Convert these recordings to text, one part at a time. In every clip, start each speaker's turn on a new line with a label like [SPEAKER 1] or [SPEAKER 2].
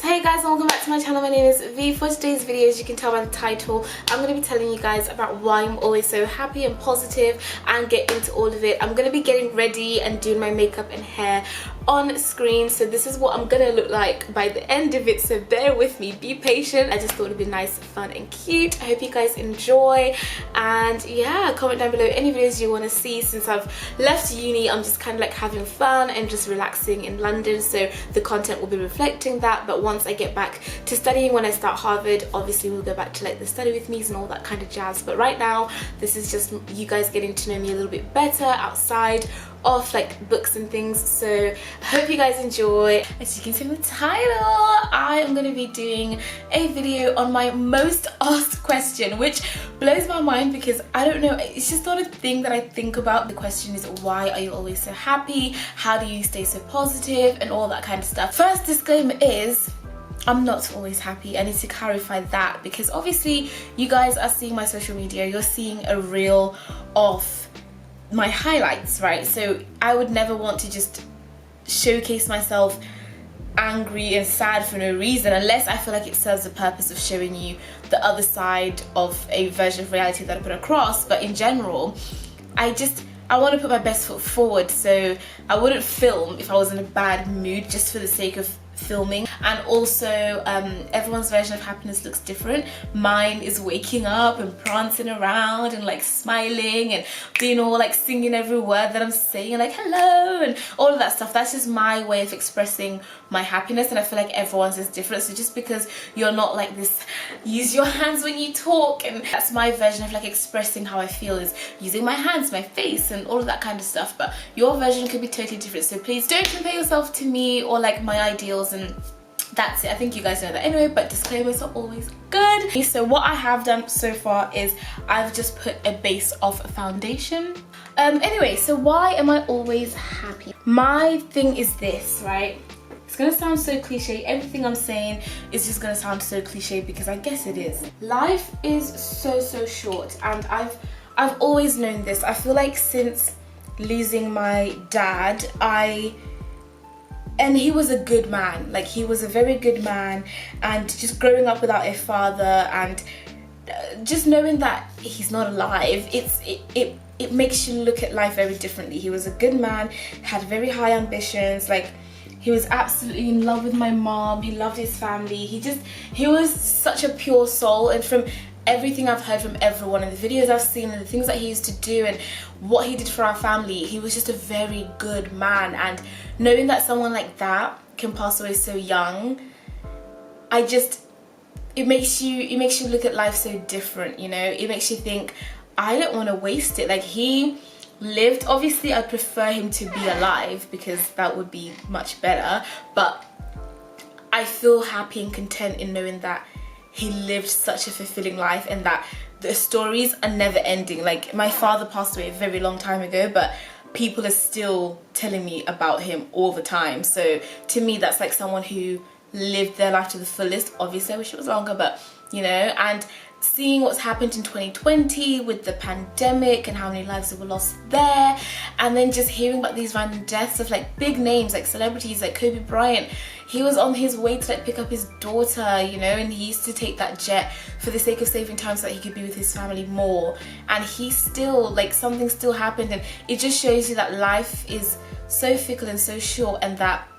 [SPEAKER 1] So hey guys, welcome back to my channel. My name is V. For today's video, as you can tell by the title, I'm going to be telling you guys about why I'm always so happy and positive and get into all of it. I'm going to be getting ready and doing my makeup and hair on screen, so this is what I'm going to look like by the end of it, so bear with me, be patient. I just thought it'd be nice, fun and cute. I hope you guys enjoy, and yeah, comment down below any videos you want to see. Since I've left uni, I'm just kind of like having fun and just relaxing in London, so the content will be reflecting that. But once I get back to studying, when I start Harvard, obviously we'll go back to like the study with me's and all that kind of jazz. But right now, this is just you guys getting to know me a little bit better outside of like books and things. So I hope you guys enjoy. As you can see in the title, I am going to be doing a video on my most asked question, which blows my mind because I don't know, it's just not a thing that I think about. The question is, why are you always so happy? How do you stay so positive and all that kind of stuff. First disclaimer is, I'm not always happy. I need to clarify that because obviously you guys are seeing my social media, you're seeing a reel of my highlights, right? So I would never want to just showcase myself angry and sad for no reason, unless I feel like it serves the purpose of showing you the other side of a version of reality that I put across. But in general, I want to put my best foot forward, so I wouldn't film if I was in a bad mood just for the sake of filming. And also everyone's version of happiness looks different. Mine is waking up and prancing around and like smiling and being all like singing every word that I'm saying, like hello and all of that stuff. That's just my way of expressing my happiness, and I feel like everyone's is different. So just because you're not like this use your hands when you talk, and that's my version of like expressing how I feel, is using my hands, my face and all of that kind of stuff. But your version could be totally different, so please don't compare yourself to me or like my ideals. And that's it. I think you guys know that anyway, but disclaimers are always good. So what I have done so far is I've just put a base of foundation. Anyway, so why am I always happy? My thing is this, right? It's gonna sound so cliche. Everything I'm saying is just gonna sound so cliche because I guess it is. Life is so short, and I've always known this. I feel like since losing my dad, and he was a good man, like he was a very good man, and just growing up without a father and just knowing that he's not alive, it makes you look at life very differently. He was a good man, had very high ambitions, like he was absolutely in love with my mom, he loved his family, he was such a pure soul. And from everything I've heard from everyone and the videos I've seen and the things that he used to do and what he did for our family, he was just a very good man. And knowing that someone like that can pass away so young, it makes you look at life so different, you know? It makes you think, I don't want to waste it. Like, he lived, obviously I'd prefer him to be alive because that would be much better, but I feel happy and content in knowing that he lived such a fulfilling life and that the stories are never ending. Like, my father passed away a very long time ago, but people are still telling me about him all the time. So to me, that's like someone who lived their life to the fullest. Obviously I wish it was longer, but you know. And seeing what's happened in 2020 with the pandemic and how many lives were lost there, and then just hearing about these random deaths of like big names, like celebrities like Kobe Bryant. He was on his way to like pick up his daughter, you know, and he used to take that jet for the sake of saving time so that he could be with his family more. And he still, like, something still happened, and it just shows you that life is so fickle and so short, and that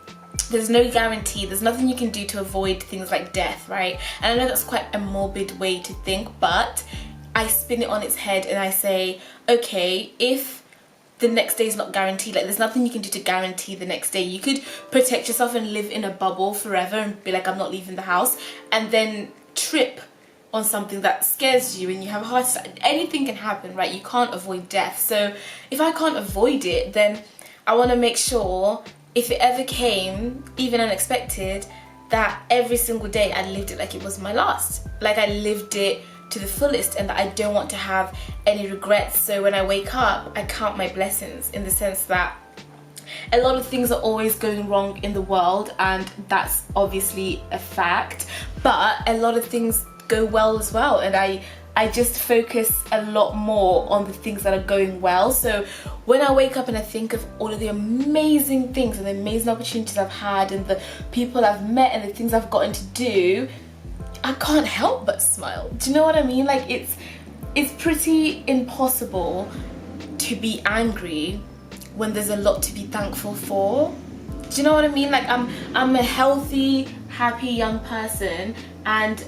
[SPEAKER 1] there's no guarantee, there's nothing you can do to avoid things like death, right? And I know that's quite a morbid way to think, but I spin it on its head and I say, okay, if the next day is not guaranteed, like there's nothing you can do to guarantee the next day. You could protect yourself and live in a bubble forever and be like, I'm not leaving the house, and then trip on something that scares you and you have a heart attack. Anything can happen, right? You can't avoid death. So if I can't avoid it, then I want to make sure, if it ever came, even unexpected, that every single day I lived it like it was my last. Like, I lived it to the fullest, and that I don't want to have any regrets. So when I wake up, I count my blessings, in the sense that a lot of things are always going wrong in the world, and that's obviously a fact, but a lot of things go well as well, and I just focus a lot more on the things that are going well. So when I wake up and I think of all of the amazing things and the amazing opportunities I've had and the people I've met and the things I've gotten to do, I can't help but smile. Do you know what I mean? Like it's pretty impossible to be angry when there's a lot to be thankful for. Do you know what I mean? Like I'm a healthy, happy young person, and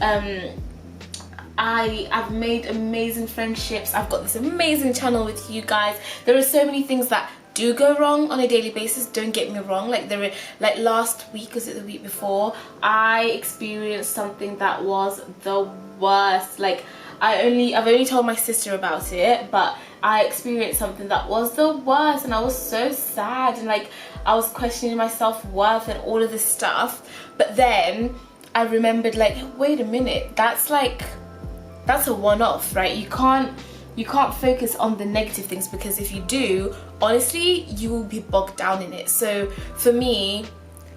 [SPEAKER 1] I've made amazing friendships. I've got this amazing channel with you guys. There are so many things that do go wrong on a daily basis, don't get me wrong. Like last week, was it the week before, I experienced something that was the worst. Like I've only told my sister about it, but I experienced something that was the worst, and I was so sad, and like I was questioning my self-worth and all of this stuff. But then I remembered, like, wait a minute, that's a one-off, right? You can't focus on the negative things, because if you do, honestly, you will be bogged down in it. So for me,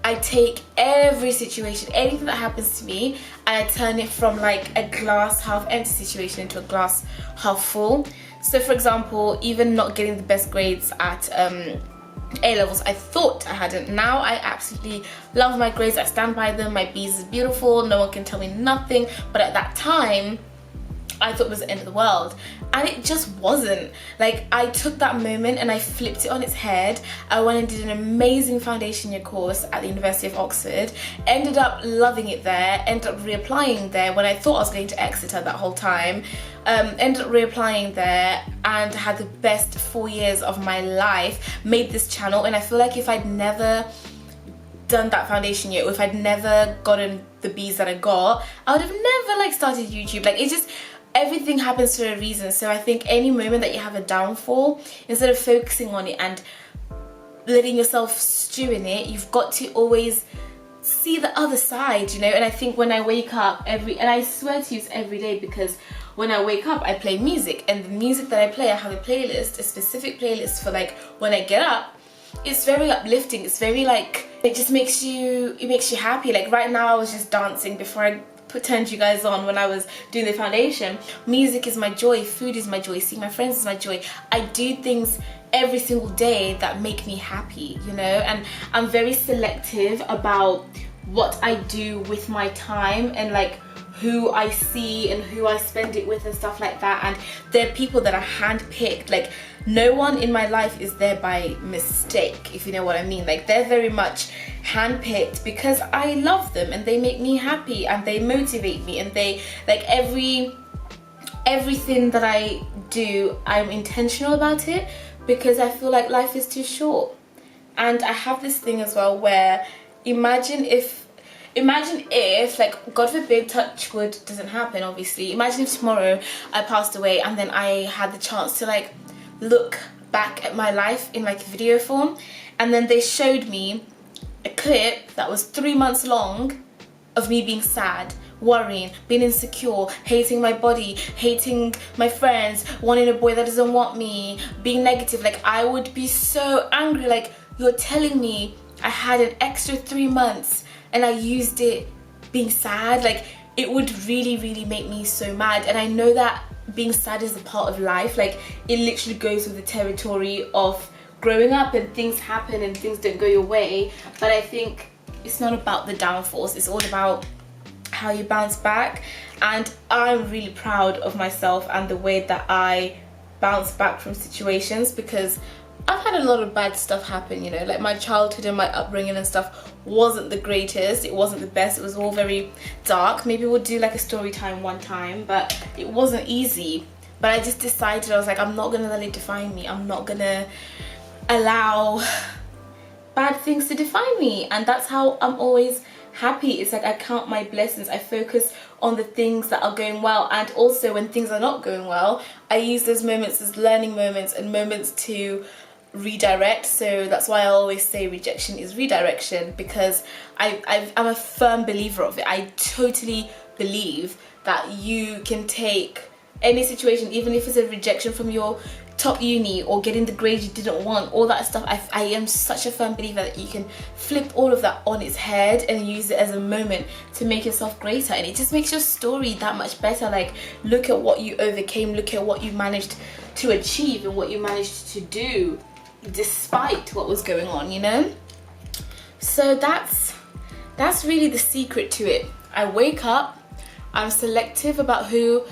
[SPEAKER 1] I take every situation, anything that happens to me, and I turn it from like a glass half empty situation into a glass half full. So for example, even not getting the best grades at A-levels, I thought I hadn't. Now I absolutely love my grades. I stand by them. My B's is beautiful. No one can tell me nothing. But at that time, I thought it was the end of the world, and it just wasn't. Like, I took that moment and I flipped it on its head. I went and did an amazing foundation year course at the University of Oxford, ended up loving it there, ended up reapplying there when I thought I was going to Exeter that whole time, ended up reapplying there and had the best 4 years of my life, made this channel. And I feel like if I'd never done that foundation year, or if I'd never gotten the B's that I got, I would have never like started YouTube. Like, it just, everything happens for a reason. So I think any moment that you have a downfall, instead of focusing on it and letting yourself stew in it, you've got to always see the other side, you know. And I think when I wake up and I swear to you it's every day, because when I wake up I play music, and the music that I play, I have a playlist, a specific playlist for like when I get up. It's very uplifting. It's very like, it just makes you, it makes you happy. Like right now I was just dancing before I turned you guys on when I was doing the foundation. Music is my joy, food is my joy, seeing my friends is my joy. I do things every single day that make me happy, you know, and I'm very selective about what I do with my time and like who I see and who I spend it with and stuff like that. And they're people that are handpicked. Like, no one in my life is there by mistake, if you know what I mean. Like, they're very much handpicked because I love them and they make me happy and they motivate me, and they, like, everything that I do, I'm intentional about it, because I feel like life is too short. And I have this thing as well where imagine if, like, God forbid, touch wood doesn't happen, obviously. Imagine if tomorrow I passed away and then I had the chance to like look back at my life in like video form, and then they showed me a clip that was 3 months long of me being sad, worrying, being insecure, hating my body, hating my friends, wanting a boy that doesn't want me, being negative. Like, I would be so angry. Like, you're telling me I had an extra 3 months and I used it being sad? Like, it would really, really make me so mad. And I know that being sad is a part of life. Like, it literally goes with the territory of growing up, and things happen and things don't go your way. But I think it's not about the downfalls, it's all about how you bounce back. And I'm really proud of myself and the way that I bounce back from situations, because I've had a lot of bad stuff happen, you know, like my childhood and my upbringing and stuff wasn't the greatest, it wasn't the best, it was all very dark. Maybe we'll do like a story time one time, but it wasn't easy. But I just decided, I was like, I'm not gonna let it define me. I'm not gonna allow bad things to define me. And that's how I'm always happy. It's like I count my blessings, I focus on the things that are going well, and also when things are not going well, I use those moments as learning moments and moments to redirect. So that's why I always say rejection is redirection, because I'm a firm believer of it. I totally believe that you can take any situation, even if it's a rejection from your top uni or getting the grades you didn't want, all that stuff. I am such a firm believer that you can flip all of that on its head and use it as a moment to make yourself greater, and it just makes your story that much better. Like, look at what you overcame, look at what you managed to achieve and what you managed to do despite what was going on, you know? So that's really the secret to it. I wake up, I'm selective about who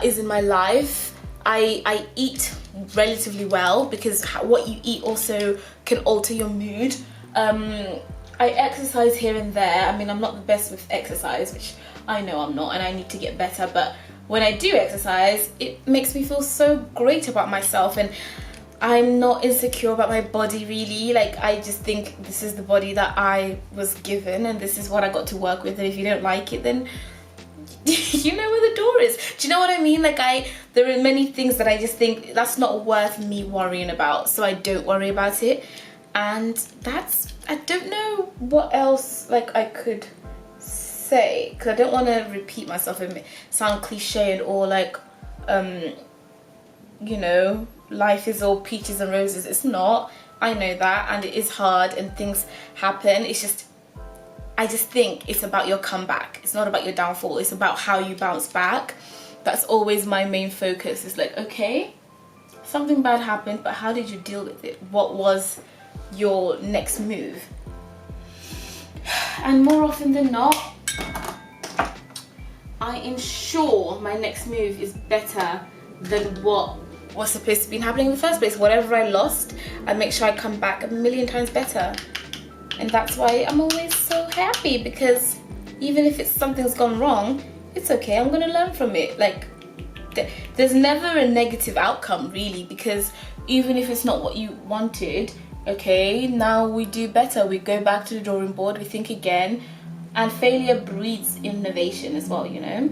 [SPEAKER 1] is in my life. I eat relatively well, because what you eat also can alter your mood. I exercise here and there. I mean, I'm not the best with exercise, which I know I'm not, and I need to get better, but when I do exercise, it makes me feel so great about myself, and I'm not insecure about my body really. Like, I just think this is the body that I was given, and this is what I got to work with, and if you don't like it, then you know where the door is. Do you know what I mean? Like, there are many things that I just think that's not worth me worrying about, so I don't worry about it. And I don't know what else like I could say, because I don't want to repeat myself and sound cliche and all like you know, life is all peaches and roses. It's not. I know that, and it is hard and things happen. It's just, I just think it's about your comeback. It's not about your downfall. It's about how you bounce back. That's always my main focus. It's like, okay, something bad happened, but how did you deal with it? What was your next move? And more often than not, I ensure my next move is better than what was supposed to be happening in the first place. Whatever I lost, I make sure I come back a million times better. And that's why I'm always so happy, because even if something's gone wrong, it's okay, I'm gonna learn from it. Like, there's never a negative outcome really, because even if it's not what you wanted, okay, now we do better. We go back to the drawing board, we think again, and failure breeds innovation as well, you know?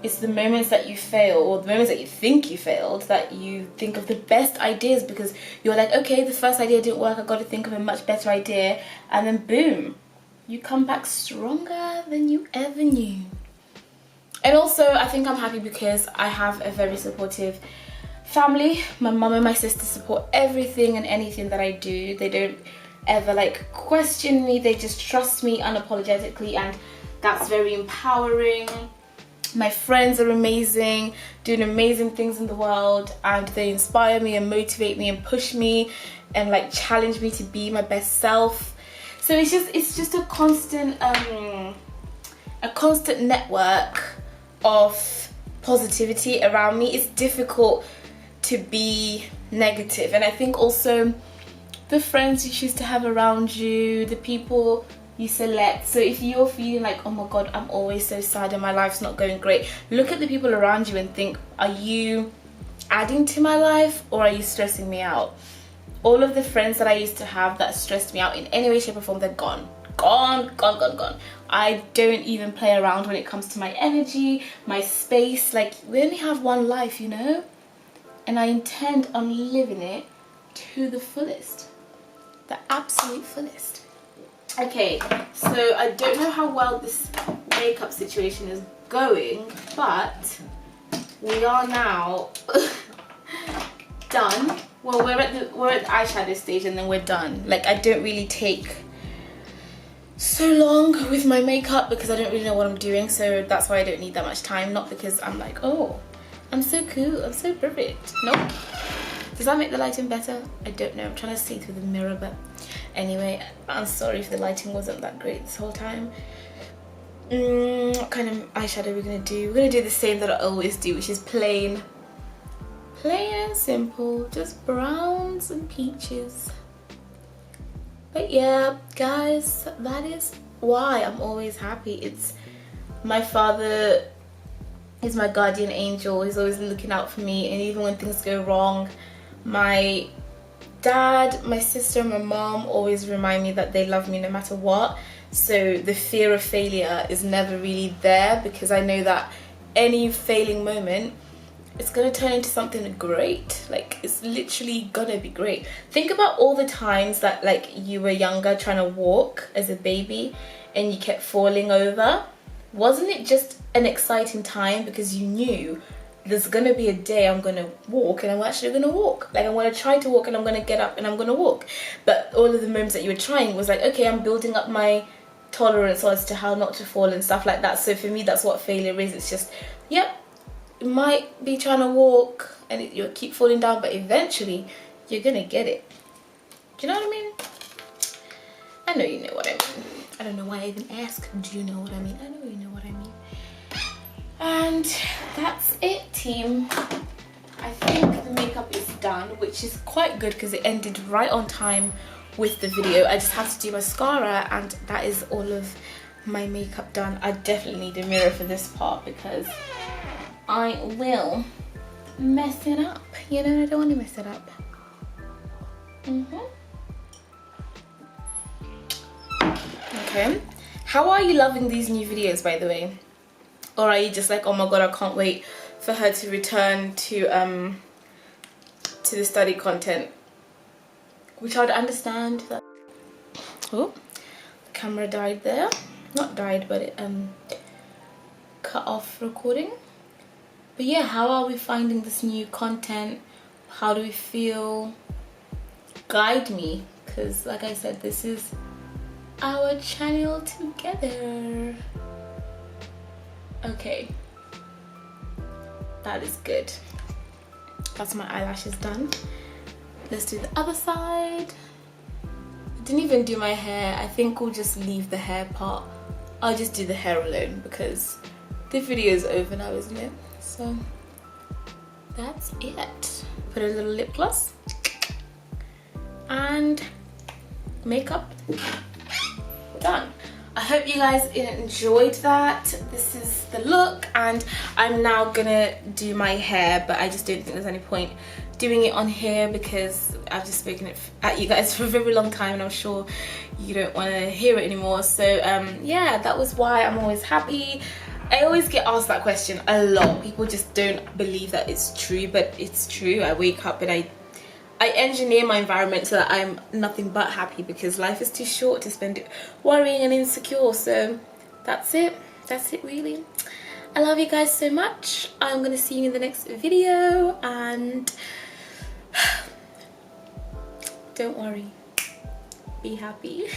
[SPEAKER 1] It's the moments that you fail, or the moments that you think you failed, that you think of the best ideas, because you're like, okay, the first idea didn't work, I've got to think of a much better idea, and then boom, you come back stronger than you ever knew. And also, I think I'm happy because I have a very supportive family. My mum and my sister support everything and anything that I do. They don't ever like question me, they just trust me unapologetically, and that's very empowering. My friends are amazing, doing amazing things in the world, and they inspire me and motivate me and push me and like challenge me to be my best self. So it's just a constant network of positivity around me. It's difficult to be negative, and I think also the friends you choose to have around you, the people you select. So if you're feeling like, oh my god, I'm always so sad and my life's not going great, look at the people around you and think, are you adding to my life or are you stressing me out? All of the friends that I used to have that stressed me out in any way, shape or form, they're gone. Gone. I don't even play around when it comes to my energy, my space. Like, we only have one life, you know? And I intend on living it to the fullest. The absolute fullest. Okay, so I don't know how well this makeup situation is going, but we are now done. Well, we're at the eyeshadow stage and then we're done. Like, I don't really take so long with my makeup because I don't really know what I'm doing, so that's why I don't need that much time. Not because I'm like, oh, I'm so cool, I'm so perfect. Nope. Does that make the lighting better? I don't know. I'm trying to see through the mirror, but anyway, I'm sorry if the lighting wasn't that great this whole time. What kind of eyeshadow are we gonna do? We're gonna do the same that I always do, which is plain and simple, just browns and peaches. But yeah, guys, that is why I'm always happy. It's my father is my guardian angel. He's always looking out for me, and even when things go wrong, my dad, my sister, and my mom always remind me that they love me no matter what. So the fear of failure is never really there, because I know that any failing moment, it's gonna turn into something great. Like, it's literally gonna be great. Think about all the times that like you were younger trying to walk as a baby and you kept falling over. Wasn't it just an exciting time because you knew there's gonna be a day I'm gonna walk and I'm actually gonna walk. Like I'm gonna try to walk and I'm gonna get up and I'm gonna walk. But all of the moments that you were trying was like, okay, I'm building up my tolerance as to how not to fall and stuff like that. So for me, that's what failure is. It's just, yep, you might be trying to walk and you'll keep falling down, but eventually you're gonna get it. Do you know what I mean? I know you know what I mean. I don't know why I even ask, do you know what I mean? I know you know what I mean. And that's it, team. I think the makeup is done, which is quite good because it ended right on time with the video. I just have to do mascara and that is all of my makeup done. I definitely need a mirror for this part because I will mess it up. You know, I don't want to mess it up. Okay, how are you loving these new videos, by the way? Or are you just like, oh my god, I can't wait for her to return to the study content? Which I'd understand that. Oh, the camera died there. Not died, but it cut off recording. But yeah, how are we finding this new content? How do we feel? Guide me, because like I said, this is our channel together. Okay, that is good. That's my eyelashes done. Let's do the other side. I didn't even do my hair. I think we'll just leave the hair part. I'll just do the hair alone because the video is over now, isn't it? So that's it. Put a little lip gloss and makeup done. I hope you guys enjoyed that. This is the look, and I'm now gonna do my hair, but I just don't think there's any point doing it on here because I've just spoken at you guys for a very long time and I'm sure you don't want to hear it anymore. So yeah, that was why I'm always happy. I always get asked that question a lot. People just don't believe that it's true, but it's true. I wake up and I engineer my environment so that I'm nothing but happy because life is too short to spend it worrying and insecure. So that's it. That's it really. I love you guys so much. I'm gonna see you in the next video and don't worry, be happy.